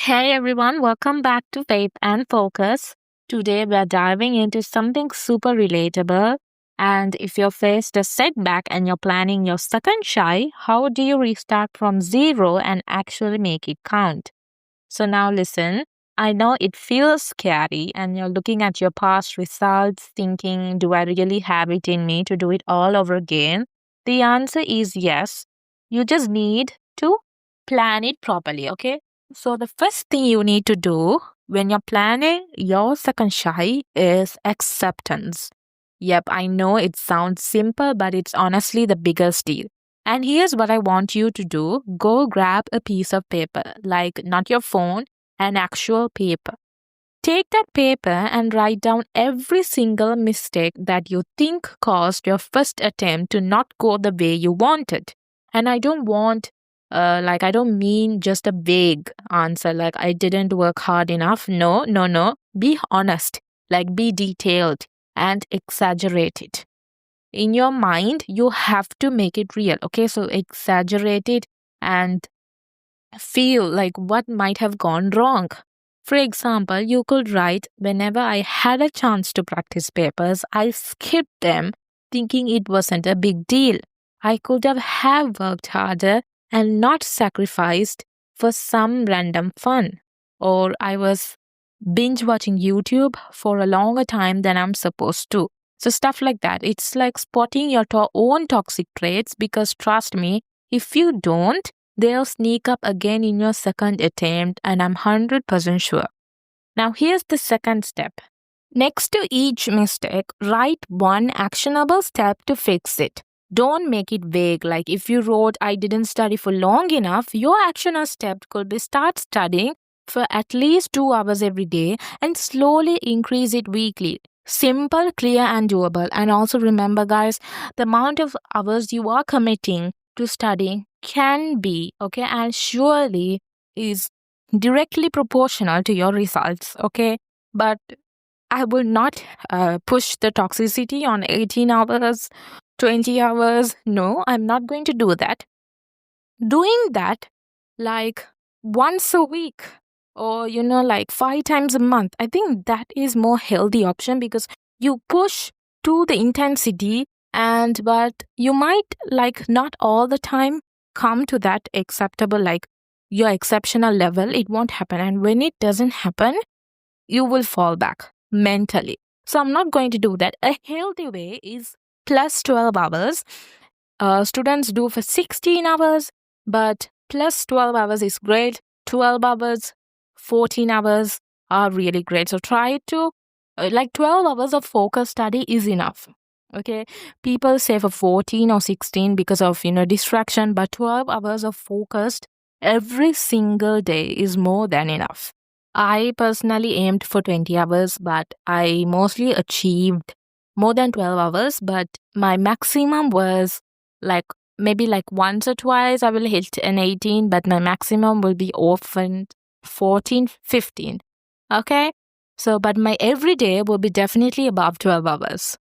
Hey everyone, welcome back to Faith and Focus. Today we're diving into something super relatable. And if you're faced a setback and you're planning your second shy, how do you restart from zero and actually make it count? So now listen, I know it feels scary and you're looking at your past results thinking, do I really have it in me to do it all over again? The answer is yes. You just need to plan it properly, okay? So the first thing you need to do when you're planning your second shy is acceptance. Yep, I know it sounds simple, but it's honestly the biggest deal. And here's what I want you to do. Go grab a piece of paper, like not your phone, an actual paper. Take that paper and write down every single mistake that you think caused your first attempt to not go the way you wanted. And I don't want, I don't mean just a vague answer, like I didn't work hard enough. No, no, no. Be honest, like be detailed and exaggerate it in your mind. You have to make it real, okay? So exaggerate it and feel like what might have gone wrong. For example, you could write, whenever I had a chance to practice papers, I skipped them thinking it wasn't a big deal. I could have worked harder and not sacrificed for some random fun. Or I was binge watching YouTube for a longer time than I'm supposed to. So, stuff like that. It's like spotting your own toxic traits because trust me, if you don't, they'll sneak up again in your second attempt, and I'm 100% sure. Now, here's the second step. Next to each mistake, write one actionable step to fix it. Don't make it vague. Like if you wrote, I didn't study for long enough, your actionable step could be start studying for at least 2 hours every day and slowly increase it weekly. Simple, clear, and doable. And also remember, guys, the amount of hours you are committing to studying can be, okay, and surely is directly proportional to your results, okay? But I will not push the toxicity on 18 hours, 20 hours. No, I'm not going to do that. Doing that like once a week or, like 5 times a month, I think that is more healthy option because you push to the intensity but you might like not all the time come to that acceptable, like your exceptional level. It won't happen. And when it doesn't happen, you will fall back mentally. So I'm not going to do that. A healthy way is plus 12 hours. Students do for 16 hours, but plus 12 hours is great. 12 hours, 14 hours are really great. So try to, 12 hours of focus study is enough. Okay, people say for 14 or 16 because of, distraction, but 12 hours of focused every single day is more than enough. I personally aimed for 20 hours, but I mostly achieved more than 12 hours. But my maximum was maybe once or twice I will hit an 18, but my maximum will be often 14, 15. Okay? So, but my everyday will be definitely above 12 hours.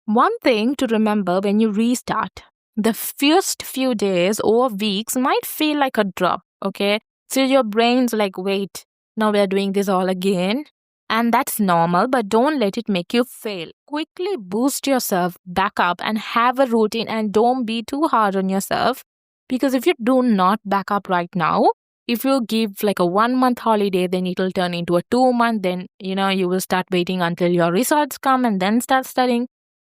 One thing to remember when you restart, the first few days or weeks might feel like a drop, okay? So your brain's like, wait, now we're doing this all again. And that's normal, but don't let it make you fail. Quickly boost yourself back up and have a routine and don't be too hard on yourself. Because if you do not back up right now, if you give like a 1 month holiday, then it will turn into a 2 month. Then, you will start waiting until your results come and then start studying.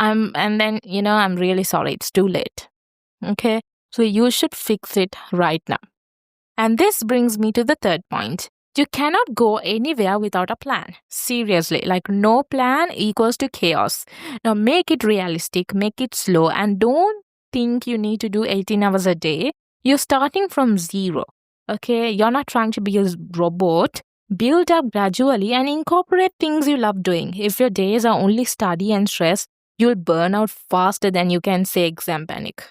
I'm really sorry, it's too late. Okay, so you should fix it right now. And this brings me to the third point. You cannot go anywhere without a plan. Seriously, like no plan equals to chaos. Now make it realistic, make it slow, and don't think you need to do 18 hours a day. You're starting from zero. Okay, you're not trying to be a robot. Build up gradually and incorporate things you love doing. If your days are only study and stress, you'll burn out faster than you can say exam panic.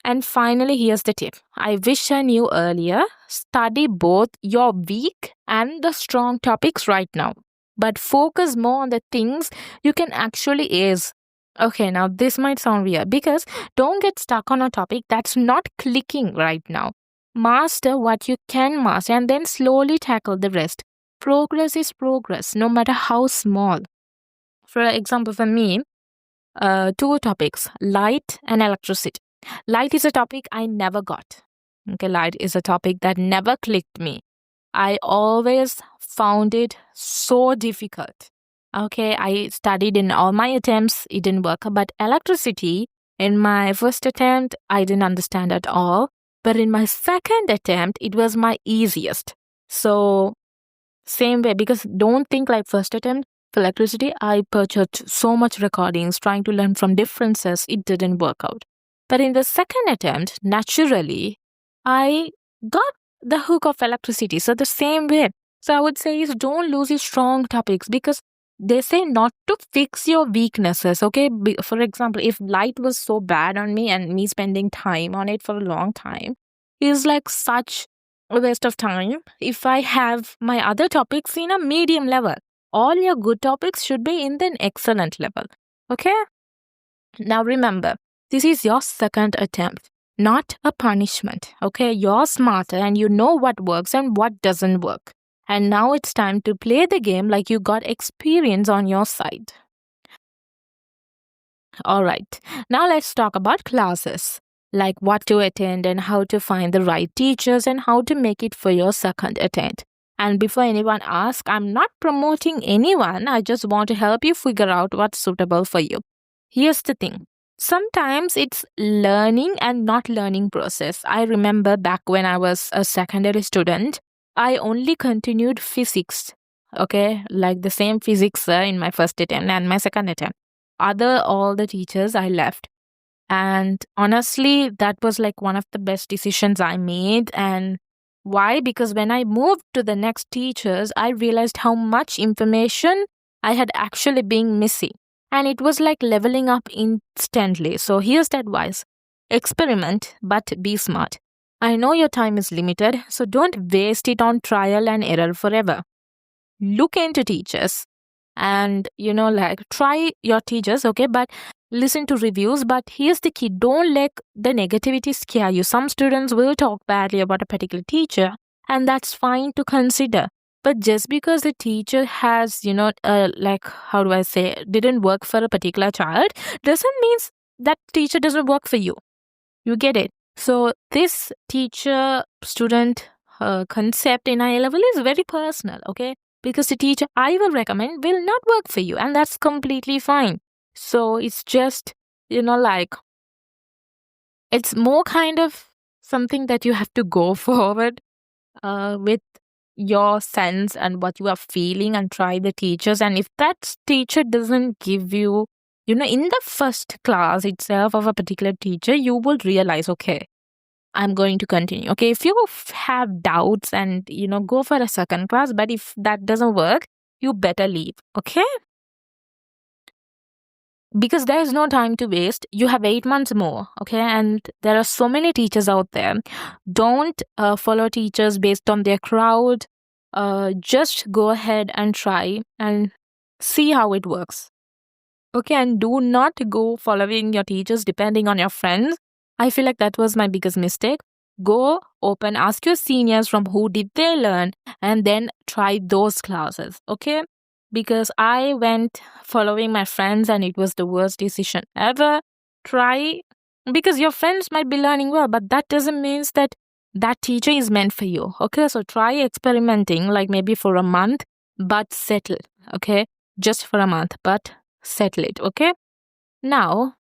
And finally, here's the tip. I wish I knew earlier. Study both your weak and the strong topics right now. But focus more on the things you can actually ace. Okay, now this might sound weird because don't get stuck on a topic that's not clicking right now. Master what you can master and then slowly tackle the rest. Progress is progress, no matter how small. For example, for me, two topics, light and electricity. Light is a topic I never got. Okay, light is a topic that never clicked me. I always found it so difficult. Okay, I studied in all my attempts, it didn't work. But electricity, in my first attempt, I didn't understand at all. But in my second attempt, it was my easiest. So, same way, because don't think like first attempt for electricity, I purchased so much recordings trying to learn from differences. It didn't work out. But in the second attempt, naturally, I got the hook of electricity. So the same way. So I would say is don't lose your strong topics because they say not to fix your weaknesses. Okay. For example, if light was so bad on me and me spending time on it for a long time is like such a waste of time. If I have my other topics in a medium level, all your good topics should be in the excellent level. Okay. Now remember, this is your second attempt, not a punishment. Okay, you're smarter and you know what works and what doesn't work. And now it's time to play the game like you got experience on your side. All right, now let's talk about classes, like what to attend and how to find the right teachers and how to make it for your second attempt. And before anyone asks, I'm not promoting anyone, I just want to help you figure out what's suitable for you. Here's the thing. Sometimes it's learning and not learning process. I remember back when I was a secondary student, I only continued physics. Okay, like the same physics in my first attempt and my second attempt. All the teachers I left. And honestly, that was like one of the best decisions I made. And why? Because when I moved to the next teachers, I realized how much information I had actually been missing. And it was like leveling up instantly. So here's the advice. Experiment, but be smart. I know your time is limited, so don't waste it on trial and error forever. Look into teachers and, try your teachers, okay? But listen to reviews. But here's the key. Don't let the negativity scare you. Some students will talk badly about a particular teacher, and that's fine to consider. But just because the teacher has, how do I say, didn't work for a particular child, doesn't mean that teacher doesn't work for you. You get it? So this teacher-student concept in high level is very personal, okay? Because the teacher I will recommend will not work for you, and that's completely fine. So it's just, it's more kind of something that you have to go forward with your sense and what you are feeling and try the teachers. And if that teacher doesn't give you, in the first class itself of a particular teacher, you will realize, okay, I'm going to continue. Okay, if you have doubts and, go for a second class, but if that doesn't work, you better leave. Okay. Because there is no time to waste. You have 8 months more, okay? And there are so many teachers out there. Don't follow teachers based on their crowd. Just go ahead and try and see how it works. Okay, and do not go following your teachers depending on your friends. I feel like that was my biggest mistake. Go open, ask your seniors from who did they learn, and then try those classes, okay? Because I went following my friends and it was the worst decision ever. Try, because your friends might be learning well, but that doesn't mean that that teacher is meant for you. Okay, so try experimenting like maybe for a month, but settle. Okay, just for a month, but settle it. Okay. Now,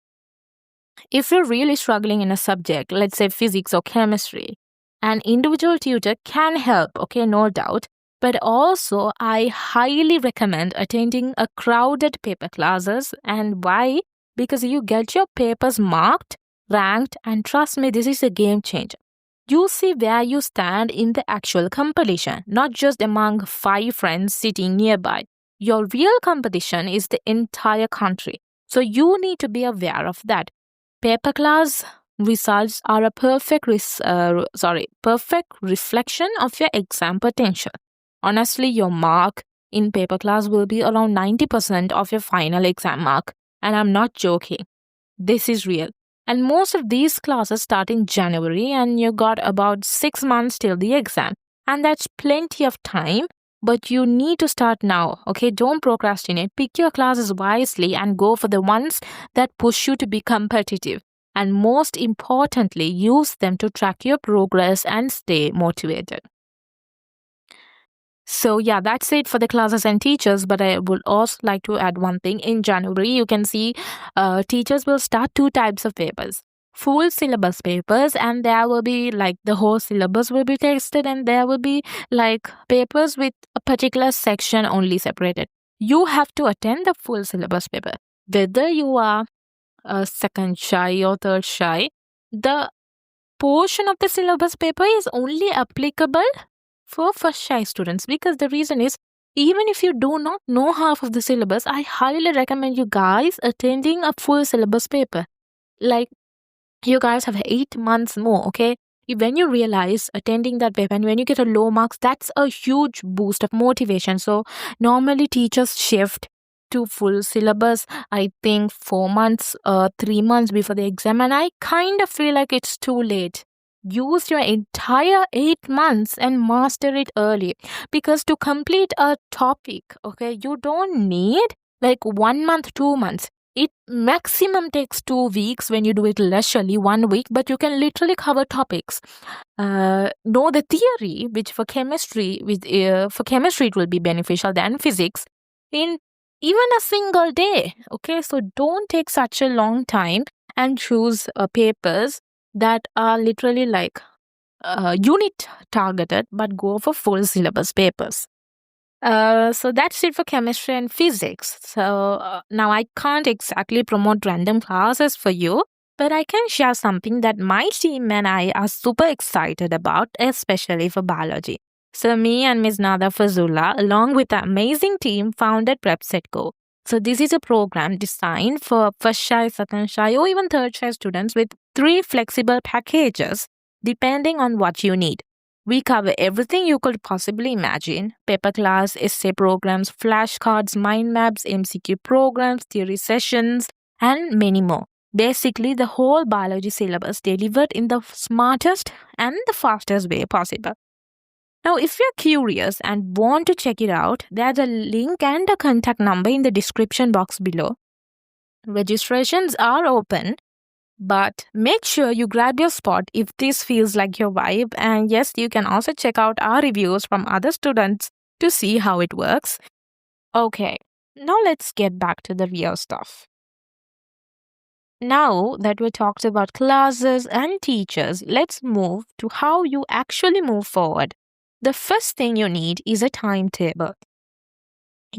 if you're really struggling in a subject, let's say physics or chemistry, an individual tutor can help. Okay, no doubt. But also, I highly recommend attending a crowded paper classes. And why? Because you get your papers marked, ranked, and trust me, this is a game changer. You see where you stand in the actual competition, not just among 5 friends sitting nearby. Your real competition is the entire country. So you need to be aware of that. Paper class results are a perfect reflection of your exam potential. Honestly, your mark in paper class will be around 90% of your final exam mark. And I'm not joking. This is real. And most of these classes start in January, and you got about 6 months till the exam. And that's plenty of time, but you need to start now. Okay, don't procrastinate. Pick your classes wisely and go for the ones that push you to be competitive. And most importantly, use them to track your progress and stay motivated. So, yeah, that's it for the classes and teachers. But I would also like to add one thing. In January, you can see teachers will start two types of papers: full syllabus papers, and there will be like the whole syllabus will be tested, and there will be like papers with a particular section only separated. You have to attend the full syllabus paper. Whether you are a second shy or third shy, the portion of the syllabus paper is only applicable for first shy students, because the reason is, even if you do not know half of the syllabus, I highly recommend you guys attending a full syllabus paper. Like, you guys have 8 months more, okay? When you realize attending that paper and when you get a low marks, that's a huge boost of motivation. So normally teachers shift to full syllabus, I think 4 months, 3 months before the exam, and I kind of feel like it's too late. Use your entire 8 months and master it early, because to complete a topic, okay, you don't need like 1 month, 2 months. It maximum takes 2 weeks when you do it leisurely, 1 week, but you can literally cover topics. Know the theory, which for chemistry, it will be beneficial than physics in even a single day. Okay, so don't take such a long time and choose papers that are literally like unit targeted, but go for full syllabus papers. So that's it for chemistry and physics. So now I can't exactly promote random classes for you, but I can share something that my team and I are super excited about, especially for biology. So me and Ms. Nada Fazula, along with the amazing team, founded PrepSetGo. So this is a program designed for first shy, second shy, or even third shy students with 3 flexible packages depending on what you need. We cover everything you could possibly imagine: paper class, essay programs, flashcards, mind maps, MCQ programs, theory sessions, and many more. Basically, the whole biology syllabus delivered in the smartest and the fastest way possible. Now, if you're curious and want to check it out, there's a link and a contact number in the description box below. Registrations are open, but make sure you grab your spot if this feels like your vibe. And yes, you can also check out our reviews from other students to see how it works. Okay, now let's get back to the real stuff. Now that we talked about classes and teachers, let's move to how you actually move forward. The first thing you need is a timetable.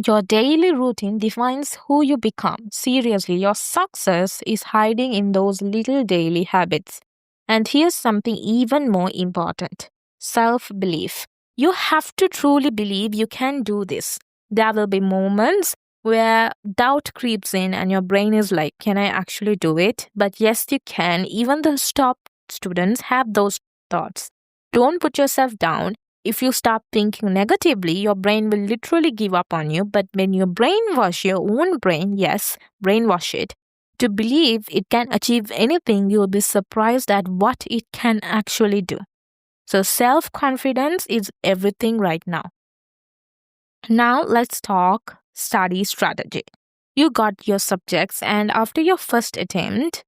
Your daily routine defines who you become. Seriously, your success is hiding in those little daily habits. And here's something even more important: self-belief. You have to truly believe you can do this. There will be moments where doubt creeps in and your brain is like, can I actually do it? But yes, you can. Even the top students have those thoughts. Don't put yourself down. If you start thinking negatively, your brain will literally give up on you. But when you brainwash your own brain, yes, brainwash it, to believe it can achieve anything, you'll be surprised at what it can actually do. So self-confidence is everything right now. Now let's talk study strategy. You got your subjects, and after your first attempt,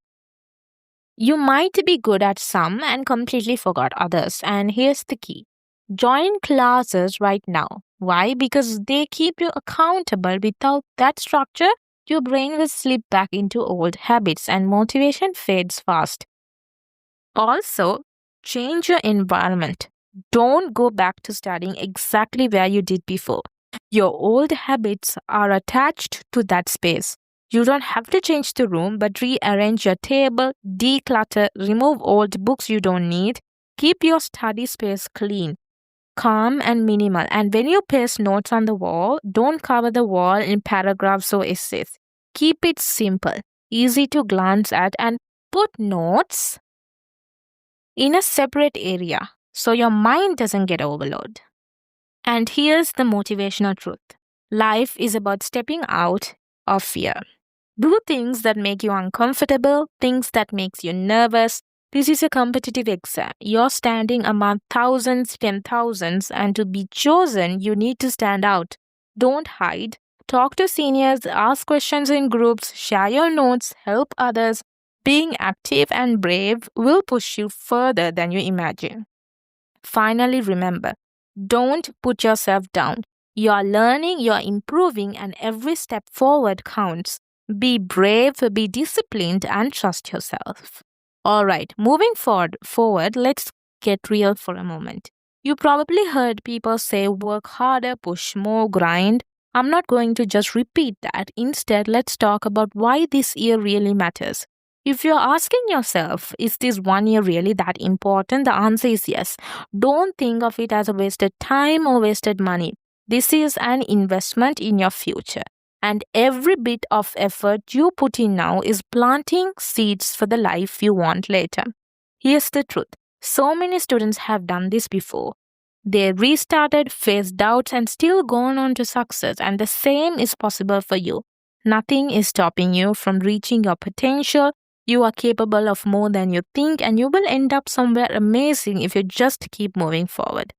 you might be good at some and completely forgot others. And here's the key: join classes right now. Why? Because they keep you accountable. Without that structure, your brain will slip back into old habits and motivation fades fast. Also, change your environment. Don't go back to studying exactly where you did before. Your old habits are attached to that space. You don't have to change the room, but rearrange your table, declutter, remove old books you don't need. Keep your study space clean, calm, and minimal. And when you paste notes on the wall, don't cover the wall in paragraphs or essays. Keep it simple, easy to glance at, and put notes in a separate area so your mind doesn't get overloaded. And here's the motivational truth: life is about stepping out of fear. Do things that make you uncomfortable, things that makes you nervous. This is a competitive exam. You're standing among thousands, 10,000s, and to be chosen, you need to stand out. Don't hide. Talk to seniors, ask questions in groups, share your notes, help others. Being active and brave will push you further than you imagine. Finally, remember, don't put yourself down. You are learning, you are improving, and every step forward counts. Be brave, be disciplined, and trust yourself. All right, moving forward, let's get real for a moment. You probably heard people say work harder, push more, grind. I'm not going to just repeat that. Instead, let's talk about why this year really matters. If you're asking yourself, is this 1 year really that important? The answer is yes. Don't think of it as a wasted time or wasted money. This is an investment in your future. And every bit of effort you put in now is planting seeds for the life you want later. Here's the truth. So many students have done this before. They restarted, faced doubts, and still gone on to success. And the same is possible for you. Nothing is stopping you from reaching your potential. You are capable of more than you think, and you will end up somewhere amazing if you just keep moving forward.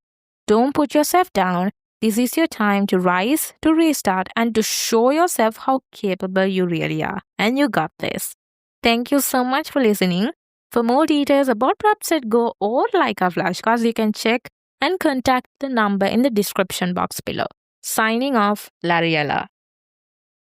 Don't put yourself down. This is your time to rise, to restart, and to show yourself how capable you really are. And you got this. Thank you so much for listening. For more details about PrepSetGo or like our flashcards, you can check and contact the number in the description box below. Signing off, Lariella.